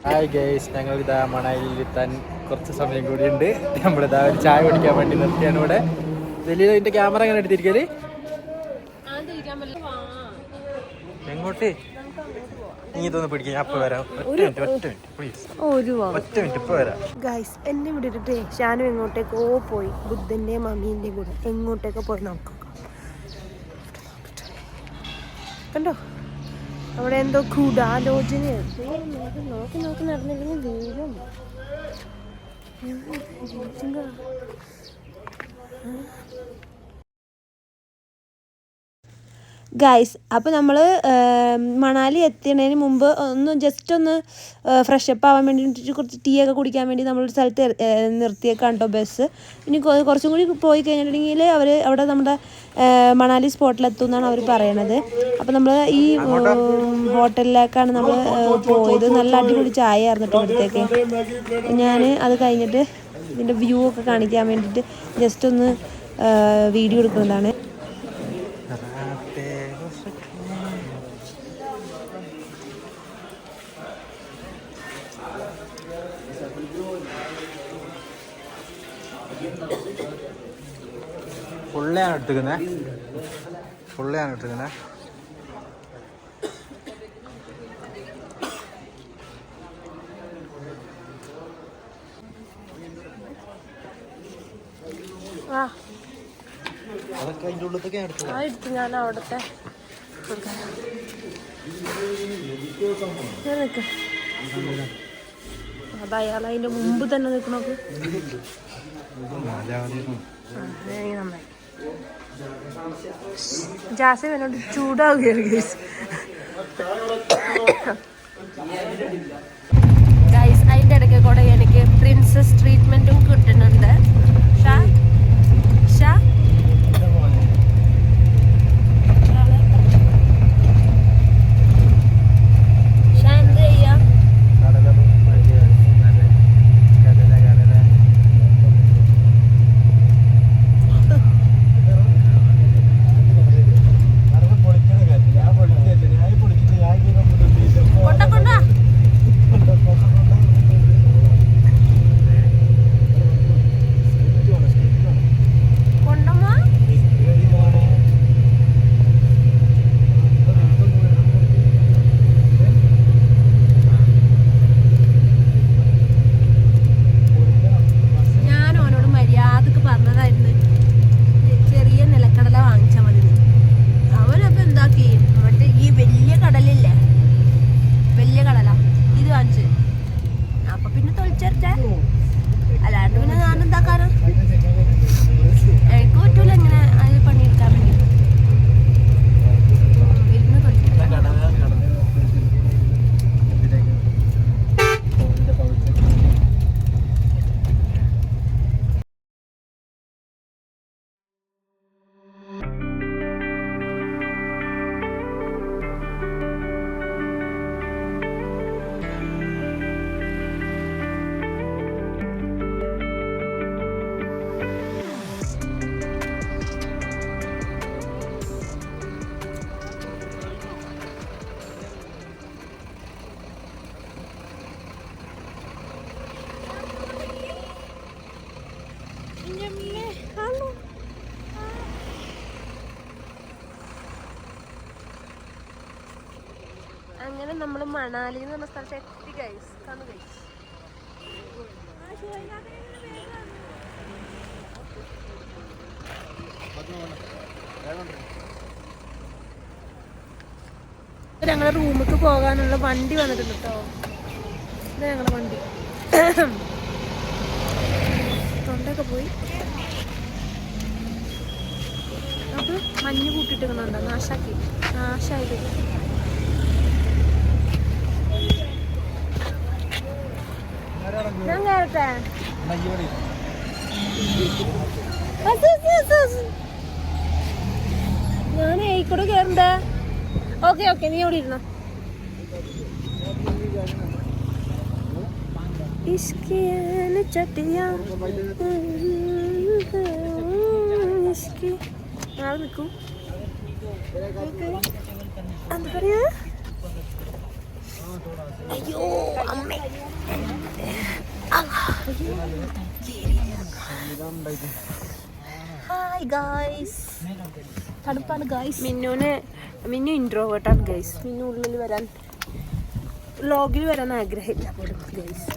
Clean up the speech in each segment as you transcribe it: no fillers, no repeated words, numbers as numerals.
Hi guys, ഞങ്ങളിതാ മണാലിയിലെത്താൻ കുറച്ച് സമയം കൂടിയുണ്ട്. നമ്മളിതാ ഒരു ചായ കുടിക്കാൻ വേണ്ടി നിർത്തിയാണ് ഇവിടെ. വലിയ ഇതിന്റെ ക്യാമറ എങ്ങനെ എടുത്തിരിക്കല്? എങ്ങോട്ട്? നീ ഇതൊന്ന് പിടിക്കുക, ഞാൻ ഇപ്പൊ വരാം. ഒറ്റ മിനിറ്റ് പ്ലീസ്. ഒറ്റ മിനിറ്റ് ഇപ്പൊ വരാം. ഗൈസ്, എന്നെ വിട്ടിട്ടേ ഷാനു എങ്ങോട്ടേക്കോ പോയി. ബുദ്ധന്റെയും മമ്മീന്റെയും കൂടെ എങ്ങോട്ടേക്കോ പോയി. നോക്കാം, കണ്ടോ അവിടെ എന്തോ ഗൂഢാലോചനയാണ്. നോക്കി നടന്നില്ലെങ്കിൽ വീഴും. ഗൈസ്, അപ്പോൾ നമ്മൾ മണാലി എത്തുന്നതിന് മുമ്പ് ജസ്റ്റ് ഒന്ന് ഫ്രഷപ്പ് ആവാൻ വേണ്ടിയിട്ട് കുറച്ച് ടീ ഒക്കെ കുടിക്കാൻ വേണ്ടി നമ്മളൊരു സ്ഥലത്ത് നിർത്തിയേക്കാണ് കേട്ടോ ബസ്. ഇനി കുറച്ചും കൂടി പോയി കഴിഞ്ഞിട്ടുണ്ടെങ്കിൽ അവിടെ നമ്മുടെ മണാലി സ്പോട്ടിലെത്തും എന്നാണ് അവർ പറയണത്. അപ്പോൾ നമ്മൾ ഈ ഹോട്ടലിലേക്കാണ് നമ്മൾ പോയത്. നല്ല അടിപൊളി ചായ ആയിരുന്നു കേട്ടോ ഇവിടത്തേക്ക്. ഞാൻ അത് കഴിഞ്ഞിട്ട് ഇതിൻ്റെ വ്യൂ ഒക്കെ കാണിക്കാൻ വേണ്ടിയിട്ട് ജസ്റ്റ് ഒന്ന് വീഡിയോ എടുക്കുന്നതാണ്. ഫുള്ളാണ് എടുത്തിരിക്കുന്നത്. അതൊക്കെ അതിൻ്റെ ഉള്ളിലൊക്കെ എടുത്തു. ഞാൻ അവിടുത്തെ അത് അയാൾ അതിന്റെ മുമ്പ് തന്നെ നിൽക്കണോക്ക്. നന്നായി. ജാസിം എന്നോട് ചൂടാവുകയാണ് ഗൈസ്. അതിൻ്റെ ഇടയ്ക്ക് കൂടെ എനിക്ക് പ്രിൻസസ് ട്രീറ്റ്മെന്റും കിട്ടുന്നുണ്ട്. അങ്ങനെ നമ്മൾ മണാലി എന്ന് പറഞ്ഞ സ്ഥലത്ത് എത്തി ഗൈസ്. കാണു ഗൈസ്. ഞങ്ങളുടെ റൂമിലേക്ക് പോകാനുള്ള വണ്ടി വന്നിട്ടുണ്ട് കേട്ടോ. ഇത് ഞങ്ങളുടെ വണ്ടി. തൊണ്ടൊക്കെ പോയി. അത് മഞ്ഞ് കൂട്ടിയിട്ടിരിക്കുന്നുണ്ടോ? നാശായിട്ട് ഞാൻ കയറട്ടെ. ഞാൻ ഏക്കൂടെ കയറണ്ടേ? ഓക്കെ നീ അവിടെ ഇരുന്നോ. നിൽക്കൂ. എന്താ പറയാ? അയ്യോ അമ്മ ഹായ് ഗായ്സ്, തണുപ്പാണ് ഗായ്സ്. മിന്നു ഇൻട്രോവേർട്ടാണ് ഗൈസ്. മിന്നു ഉള്ളിൽ വരാൻ, വ്ലോഗിൽ വരാൻ ആഗ്രഹമില്ല പോലും ഗൈസ്.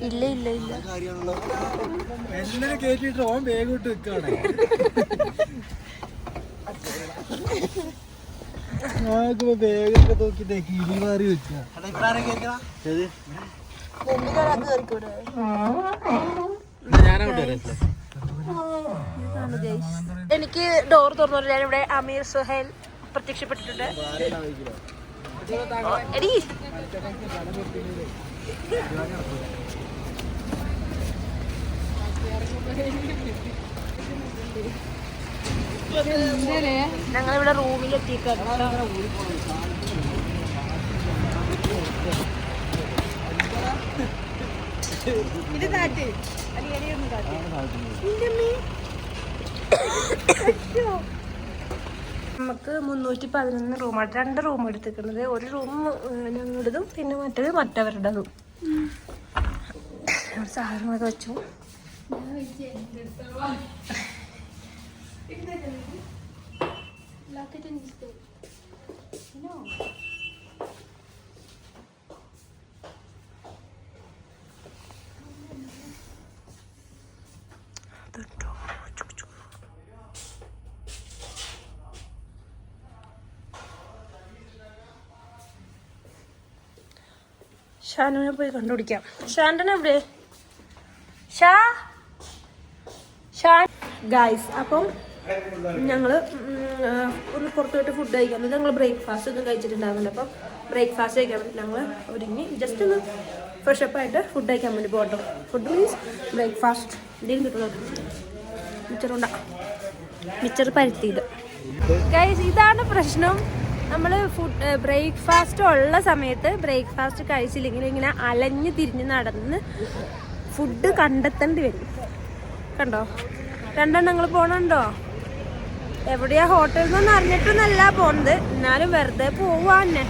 ഇല്ല ഇല്ല ഇല്ല, എല്ലാം കേട്ടിട്ട് ഓൻ വേഗം ഇട്ട് വെക്കാണ്. വേഗം നോക്കി കിരി മാറി വെച്ചാ എനിക്ക് ഡോർ തുറന്നു. ഞാനിവിടെ അമീർ സുഹൈൽ പ്രത്യക്ഷപ്പെട്ടിട്ടുണ്ട്. എടി ഞങ്ങളിവിടെ റൂമിൽ എത്തിക്കാണ്. ഇത് കാറ്റ് നമുക്ക് 311 റൂമാണ്. 2 റൂം എടുത്തിരിക്കുന്നത്. ഒരു റൂം ഞങ്ങളുടേതും പിന്നെ മറ്റേത് മറ്റവരുടേതും. സാധനങ്ങളൊക്കെ വെച്ചു. ഷാനുവിനെ പോയി കണ്ടുപിടിക്കാം. ഷാൻഡൻ എവിടെ? ഗായ്സ്, അപ്പം ഞങ്ങൾ ഒന്ന് പുറത്ത് പോയിട്ട് ഫുഡ് കഴിക്കാൻ പറ്റും. ഞങ്ങൾ ബ്രേക്ക്ഫാസ്റ്റ് ഒന്നും കഴിച്ചിട്ടുണ്ടാകുന്നുണ്ട്. അപ്പം ബ്രേക്ക്ഫാസ്റ്റ് കഴിക്കാൻ വേണ്ടി ഞങ്ങൾ ഒരുങ്ങി ജസ്റ്റ് ഒന്ന് ഫ്രഷപ്പായിട്ട് ഫുഡ് കഴിക്കാൻ വേണ്ടി പോകട്ടോ. ഫുഡ് മീൻസ് ബ്രേക്ക്ഫാസ്റ്റ് എന്തെങ്കിലും കിട്ടുന്നത്. മിച്ചർ പരുത്തിയത്. ഗൈസ്, ഇതാണ് പ്രശ്നം. നമ്മൾ ബ്രേക്ക്ഫാസ്റ്റ് ഉള്ള സമയത്ത് ബ്രേക്ക്ഫാസ്റ്റ് കഴിച്ചില്ലെങ്കിൽ ഇങ്ങനെ അലഞ്ഞ് തിരിഞ്ഞ് നടന്ന് ഫുഡ് കണ്ടെത്തേണ്ടി വരും. കണ്ടോ, 2 ഞങ്ങൾ പോണുണ്ടോ? എവിടെയാ ഹോട്ടലിൽ നിന്നൊന്നും അറിഞ്ഞിട്ടൊന്നല്ല പോണത്, എന്നാലും വെറുതെ പോവാന്നെ.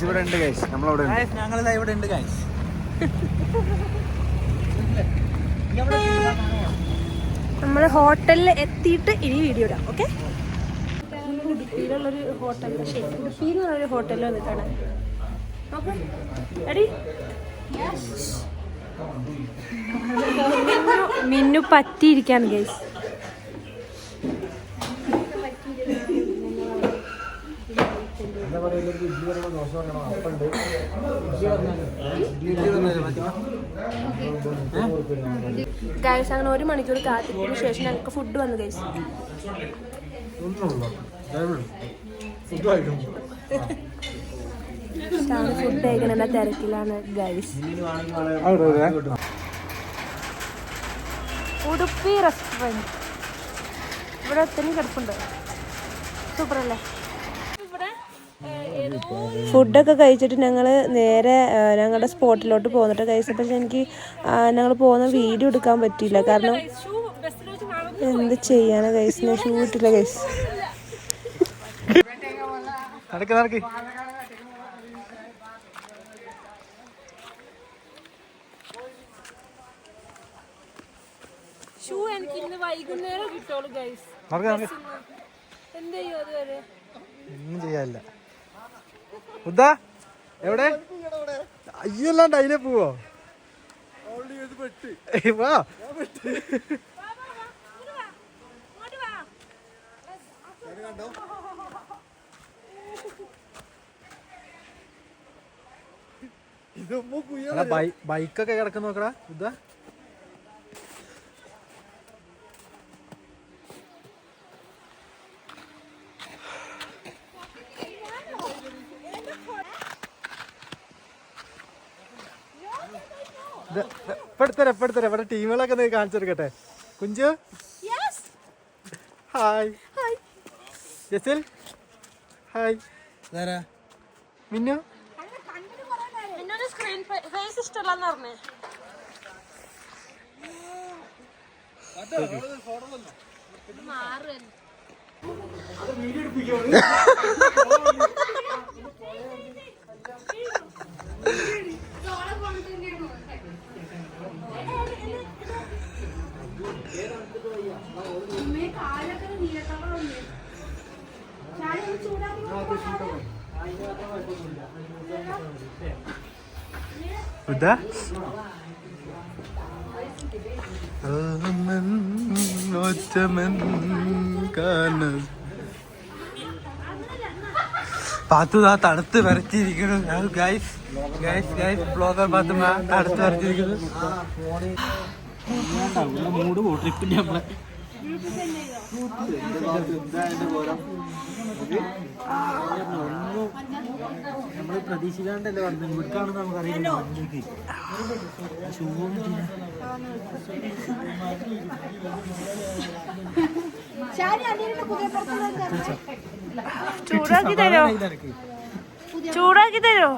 ഇവിടെ ഉണ്ട് ഗൈസ്, നമ്മളവിടെ ഞങ്ങളിതാ ഇവിടെ ഉണ്ട് ഗൈസ്. നമ്മൾ ഹോട്ടലിൽ എത്തിയിട്ട് ഇനി വീഡിയോ ഇടാം. ഓക്കെ, ഉടുപ്പിയിലുള്ളൊരു ഹോട്ടൽ, ഉടുപ്പിയിലുള്ളൊരു ഹോട്ടലിൽ വന്നിട്ടാണ്. ഓക്കെ എടി, മിന്നു പറ്റിയിരിക്കാണ് ഗൈസ്. ഗൈസ്, അങ്ങനെ 1 മണിക്കൂർ കാത്തിരിച്ചതിന് ശേഷം ഞങ്ങൾക്ക് ഫുഡ് വന്നു ഗൈസ്. ഫുഡ് കഴിക്കണ തിരക്കിലാണ് ഗൈസ്. ഉടുപ്പി റെസ്റ്റോറൻറ്റ് ഇവിടെ ഒത്തിരി കിടപ്പുണ്ട്. സൂപ്പറല്ലേ? ഫുഡൊക്കെ കഴിച്ചിട്ട് ഞങ്ങൾ നേരെ ഞങ്ങളുടെ സ്പോട്ടിലോട്ട് പോന്നിട്ട് കഴിച്ചു. പക്ഷെ എനിക്ക് ഞങ്ങൾ പോകുന്ന വീഡിയോ എടുക്കാൻ പറ്റിയില്ല. കാരണം എന്ത് ചെയ്യാനാ ഗൈസ്, ഞാൻ ഷൂ ഇട്ടില്ല ഗൈസ്. ഷൂ എനിക്ക് ഇന്ന് വൈകുന്നേരം കിട്ടുള്ളൂ ഗൈസ്. എന്ത് ചെയ്യും അതുവരെ? ഒന്നും ചെയ്യാനില്ല. എവിടെ അയ്യല്ലാണ്ട് അതിലെ പോവോ? വാ, ബൈക്കൊക്കെ കിടക്കുന്ന നോക്കടാ. ഇതാ എടുത്തരാം ഇവിടെ ടീമുകളൊക്കെ ഒന്ന് കാണിച്ചെടുക്കട്ടെ. കുഞ്ചു ഹായ്, ജസിൽ ഹായ്, മിന്നു udah പാത്തു ആ തണുത്ത് വരച്ചിരിക്കുന്നു. ഗൈസ് ബ്ലോഗർ പാത്തുമ്മ തണുത്ത് വരച്ചിരിക്കുന്നു. മൂട് പോ ട്രിപ്പിന്റെ നമ്മളെ നമ്മള് പ്രതീക്ഷിക്കാണ്ടല്ലേ വന്നത്. ഇവിടുക്കാണെന്ന് നമുക്കറിയില്ല. ചൂടാക്കി തരോ?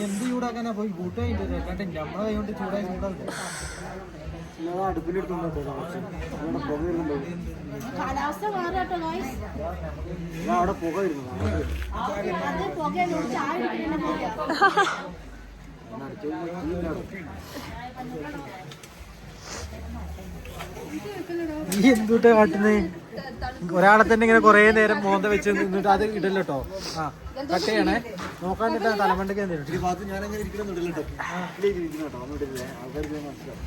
എന്ത് ചൂടാക്കാനാ പോയി കൂട്ടായിട്ട് നമ്മളെ കൈ കൊണ്ട് ചൂടാക്കി അടുപ്പിലെടുത്തുണ്ടോ അവിടെ പുക വരുന്നു. നീ എന്തുട്ടാ കാട്ടുന്നേ? ഒരാളെ തന്നെ ഇങ്ങനെ കൊറേ നേരം മോന്ത വെച്ച് നിന്നിട്ട് അത് ഇടല്ലോ കേട്ടോ. ആ കട്ട് ചെയ്യണേ. നോക്കാണ്ടിട്ടാ തലമണ്ടൊക്കെ ഭാഗത്ത് ഞാനങ്ങനെ ഇരിക്കണം ഇടല്ലോ. ആൾക്കാർക്ക് മനസ്സിലാവും.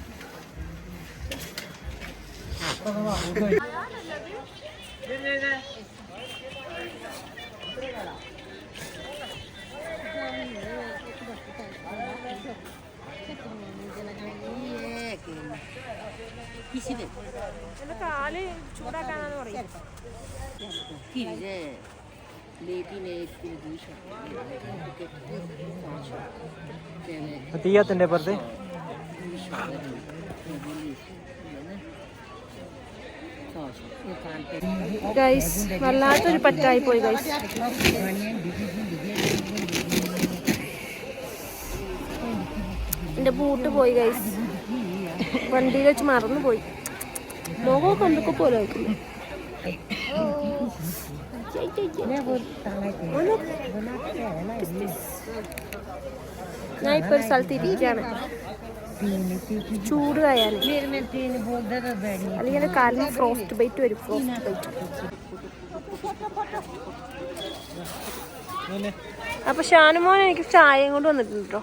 കാല് ചൂടാക്കാനാന്ന് പറയും. തീയത്തിന്റെ പുറത്ത് ഗൈസ് വല്ലാത്തൊരു പറ്റായി പോയി ഗൈസ്. എന്റെ ബൂട്ട് പോയി ഗൈസ്. വണ്ടിയിൽ വെച്ച് മറന്നു പോയി. മുഖമൊക്കെ എന്തൊക്കെ പോലെ വയ്ക്കുന്നു. ഞാൻ ഇപ്പൊ ഒരു സ്ഥലത്ത് ഇരിക്കുകയാണ്. ചൂട് കായാൻ അല്ലെങ്കിൽ കാലിന് ഫ്രോസ്റ്റ് ബൈറ്റ് വരും. Frostbite. അപ്പൊ ഷാനുമോൻ എനിക്ക് ചായയും കൊണ്ട് വന്നിട്ടുണ്ട് കേട്ടോ.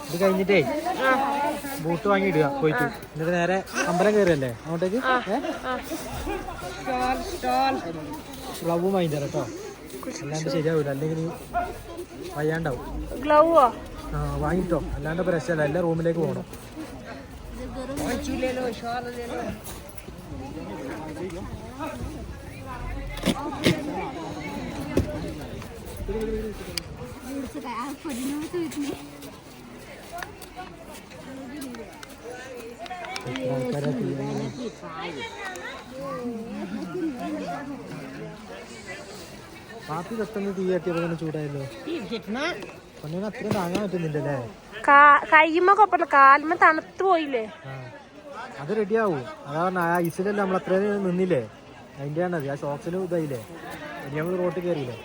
ഇത് കഴിഞ്ഞിട്ടേ ബൂട്ട് വാങ്ങി ഇടുക പോയിട്ട്. എന്നിട്ട് നേരെ അമ്പലം കയറിയല്ലേ അങ്ങോട്ടേക്ക്. ഗ്ലൗവും വാങ്ങി തരാം കേട്ടോ. അല്ലാണ്ട് ശരിയാവില്ല, അല്ലെങ്കിൽ വയ്യാണ്ടാവും. ഗ്ലൗവോ? ആ വാങ്ങിട്ടോ, അല്ലാണ്ട് പ്രശ്നമല്ല. എല്ലാ റൂമിലേക്ക് പോകണം. പാപ്പി പെട്ടെന്ന് തീ കത്തിയപ്പോ ചൂടായല്ലോ. പൊന്നിന് അത്രയും താങ്ങാൻ പറ്റുന്നില്ലല്ലേ? കയ്യുമ്മ കൊപ്പല്ല, കാലുമ്മ തണുത്ത് പോയില്ലേ. അത് റെഡിയാവും. അതാ പറഞ്ഞ ആ ഐസിലല്ലേ നമ്മൾ അത്രയും നിന്നില്ലേ, അതിൻ്റെയാണ് അത്. ആ ഷോക്സിലും ഇതായില്ലേ, ഇനി നമ്മൾ റോട്ടിൽ കയറിയില്ലേ.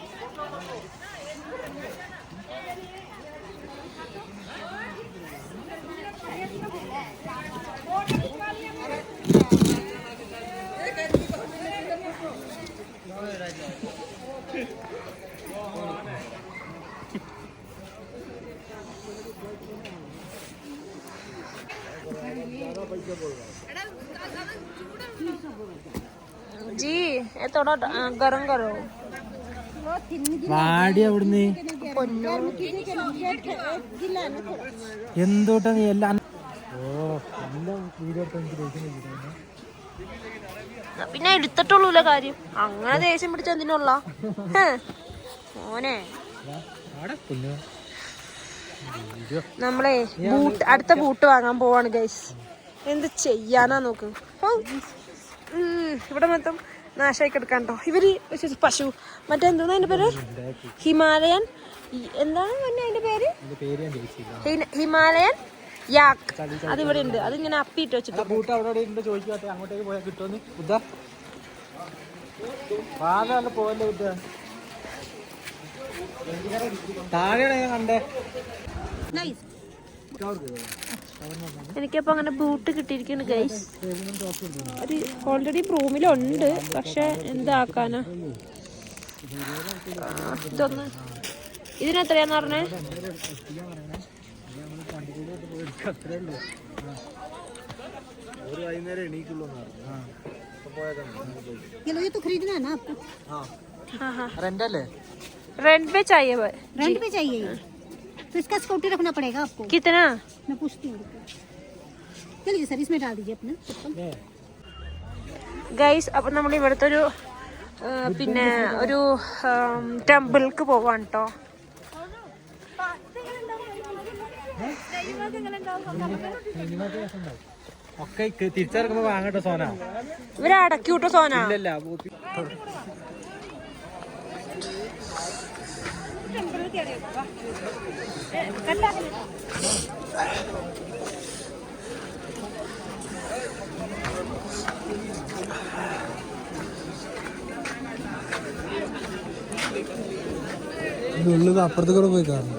जी ये थोड़ा गरम करो. വാടി അവിടുന്ന് എന്തോട്ടാ നീ എല്ലാം. ഓ എല്ലാം വീഡിയോ പിന്നെ എടുത്തിട്ടുള്ളൂല്ലോ കാര്യം. അങ്ങനെ ദേഷ്യം പിടിച്ച എന്തിനുള്ള മോനെ. നമ്മളെ അടുത്ത ബൂട്ട് വാങ്ങാൻ പോവാണ് ഗൈസ്. എന്ത് ചെയ്യാനാ നോക്ക്. ഇവിടെ മൊത്തം നാശമായി കിടക്കാണ്ടോ ഇവര്. പശു മറ്റെന്താ അതിന്റെ പേര്? ഹിമാലയൻ എന്താണ് അതിന്റെ പേര്? ഹിമാലയൻ യാക്ക്. അതിവിടെ ഉണ്ട്. അതിങ്ങനെ അപ്പിട്ട് വെച്ചിട്ട് അങ്ങോട്ടേക്ക് പോയാൽ കിട്ടുമെന്ന് പോലെ താഴെയാണ് ഞാൻ കണ്ടേ. എനിക്കപ്പോ അങ്ങനെ ബൂട്ട് കിട്ടിയിരിക്കുന്നു ഗൈസ്. ഒരു ഓൾറെഡി റൂമിലുണ്ട്, പക്ഷെ എന്താക്കാനാ. ഇതൊന്ന് ഇതിനെത്രയാന്ന് പറഞ്ഞേ? रेंट पे चाहिए तो इसका स्कूटी रखना पड़ेगा आपको। कितना? मैं पूछती हूँ, चलिए सर इसमें डाल दीजिए अपना ഗൈസ്. അപ്പം നമ്മൾ ഇവിടുത്തെ പിന്നെ ഒരു ടെമ്പിൾക്ക് പോവാണ് കേട്ടോ. ഒക്കെ തിരിച്ചിറക്കുമ്പോ വാങ്ങട്ടോ സോന. ഇവരെ അടക്കി വിട്ടോ സോന. ഉള്ളത് അപ്പുറത്ത് കൂടെ പോയി കാണും.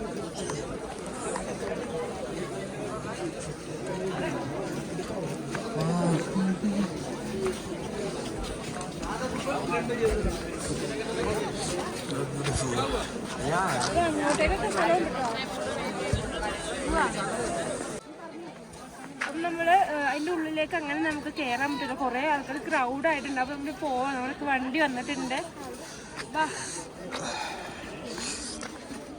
അപ്പം നമ്മള് അതിന്റെ ഉള്ളിലേക്ക് അങ്ങനെ നമുക്ക് കയറാൻ പറ്റില്ല. കുറെ ആൾക്കാർ ക്രൗഡ് ആയിട്ടുണ്ട്. അപ്പൊ നമ്മള് പോവാം. നമ്മൾക്ക് വണ്ടി വന്നിട്ടുണ്ട്.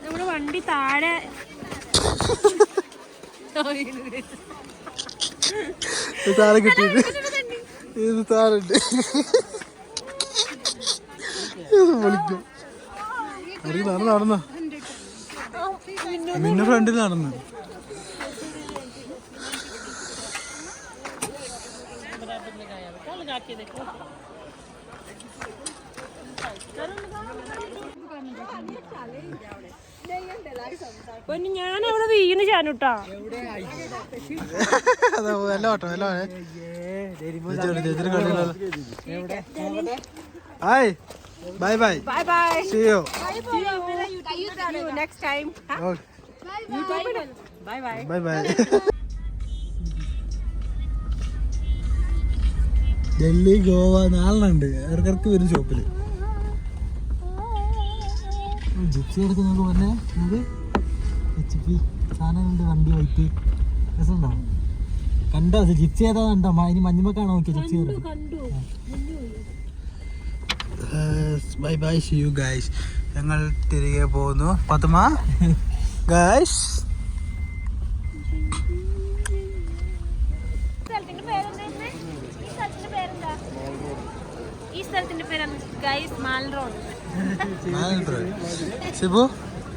നമ്മുടെ വണ്ടി താഴെ താഴെ കിട്ടിയിട്ട് ഇത് താഴുണ്ട് വിളിക്കും. നടന്ന നിന്റെ ഫ്രണ്ടിൽ നടന്നു. ഞാൻ അവിടെ വീണ് ചാനുട്ടാ. Bye bye. Bye bye. See you. See you next time. Okay. Bye bye. Bye bye. Delhi Goa നാലെണ്ണുണ്ട്. ഇടക്കിടക്ക് വരും ഷോപ്പില്. ജിപ്സി എടുക്കുന്നത് പറഞ്ഞേ നമുക്ക് HP സാധനമുണ്ട്. വണ്ടി വൈറ്റ് രസമുണ്ടോ? കണ്ടോ ജിപ്സി ഏതാ കണ്ടോ? ഇനി മഞ്ഞമ്മക്കാണോ നോക്കിയ Gypsy? Bye bye. See you guys. ഞങ്ങൾ തിരികെ പോകുന്നു. പത്മ ഗൈസ്. ഈ സ്ഥലത്തിന്റെ പേരാണ് ഗൈസ് മാൽ റോഡ്. ശിബു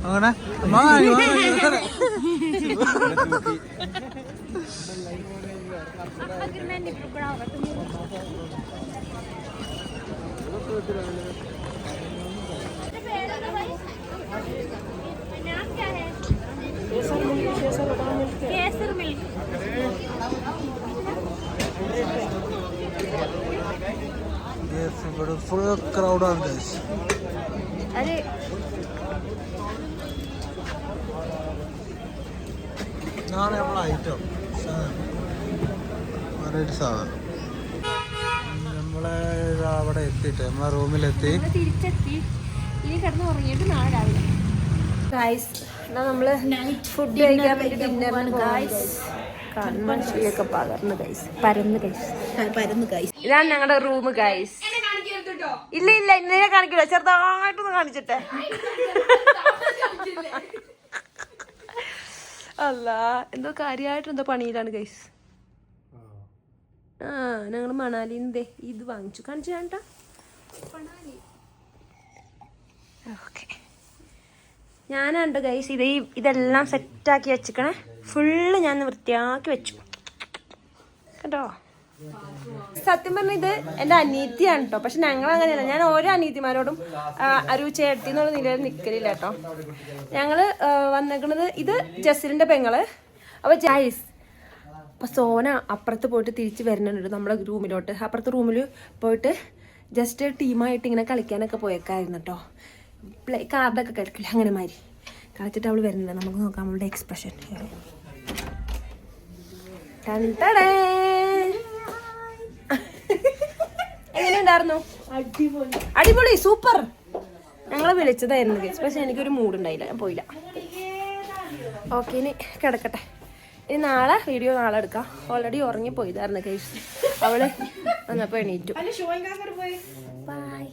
അങ്ങനെ കേസർ മിൽക്ക്. ഇവിടെ ഫുൾ ക്രൗഡാണ് ഗൈസ്. അരെ ഇതാണ് നമ്മളെ ഐറ്റം സാധനം. നമ്മളെ അവിടെ എത്തിയിട്ട് നമ്മളെ റൂമിലെത്തി. തിരിച്ചെത്തി. ഇനി കിടന്ന് ഉറങ്ങിയിട്ട് നാളെ രാവിലെ ഗൈസ്. എന്നാ നമ്മള് ഫുഡ് കഴിക്കാൻ വേണ്ടി ഡിന്നറിന് ഗൈസ്. കണ്ണൊക്കെ പകർന്ന് ഗൈസ്. പരന്ന് ഗൈസ്. ഇതാണ് ഞങ്ങളുടെ റൂം ഗൈസ്. ഇല്ല ഇന്നലെ കാണിക്കില്ല. ചെറുതായിട്ടൊന്ന് കാണിച്ചിട്ടെ. അല്ല എന്തോ കാര്യമായിട്ട് എന്തോ പണിയിലാണ് ഗൈസ്. ഞങ്ങൾ മണാലിന്ന് ഇത് വാങ്ങിച്ചു. കാണിച്ചു കാണട്ടാ. ഓക്കെ ഞാനുണ്ട് ഗൈസ് ഇതെല്ലാം സെറ്റാക്കി വെച്ചിക്കണേ. ഫുള്ള് ഞാൻ വൃത്തിയാക്കി വെച്ചു കേട്ടോ. സത്യം പറഞ്ഞാൽ ഇത് എൻ്റെ അനീതിയാണ് കേട്ടോ. പക്ഷെ ഞങ്ങൾ അങ്ങനെയല്ല. ഞാൻ ഓരോ അനീതിമാരോടും അരു ചേർത്തി എന്നുള്ള നിലയിൽ നിൽക്കലില്ല കേട്ടോ. ഞങ്ങൾ വന്നേക്കണത് ഇത് ജസലിൻ്റെ പെങ്ങള്. അപ്പോൾ ജൈസ് അപ്പോൾ സോന അപ്പുറത്ത് പോയിട്ട് തിരിച്ച് വരുന്നുണ്ട് നമ്മുടെ റൂമിലോട്ട്. അപ്പുറത്തെ റൂമിൽ പോയിട്ട് ജസ്റ്റ് ടീമായിട്ട് ഇങ്ങനെ കളിക്കാനൊക്കെ പോയേക്കായിരുന്നു കേട്ടോ. കാർഡൊക്കെ കളിക്കില്ല അങ്ങനെ മാതിരി കളിച്ചിട്ട് അവൾ വരുന്നുണ്ട്. നമുക്ക് നോക്കാം അവളുടെ എക്സ്പ്രഷൻ. എങ്ങനെയുണ്ടായിരുന്നു? അടിപൊളി സൂപ്പർ. ഞങ്ങളെ വിളിച്ചതായിരുന്നു ഗൈസ്. പക്ഷെ എനിക്കൊരു മൂഡ് ഉണ്ടായില്ല, ഞാൻ പോയില്ല. ഓക്കെ, ഇനി കിടക്കട്ടെ. ഇനി നാളെ വീഡിയോ നാളെ എടുക്കാം. ഓൾറെഡി ഉറങ്ങിപ്പോയതായിരുന്നു ഗൈസ്. അവള് വന്നപ്പോൾ എണീറ്റു. ബൈ.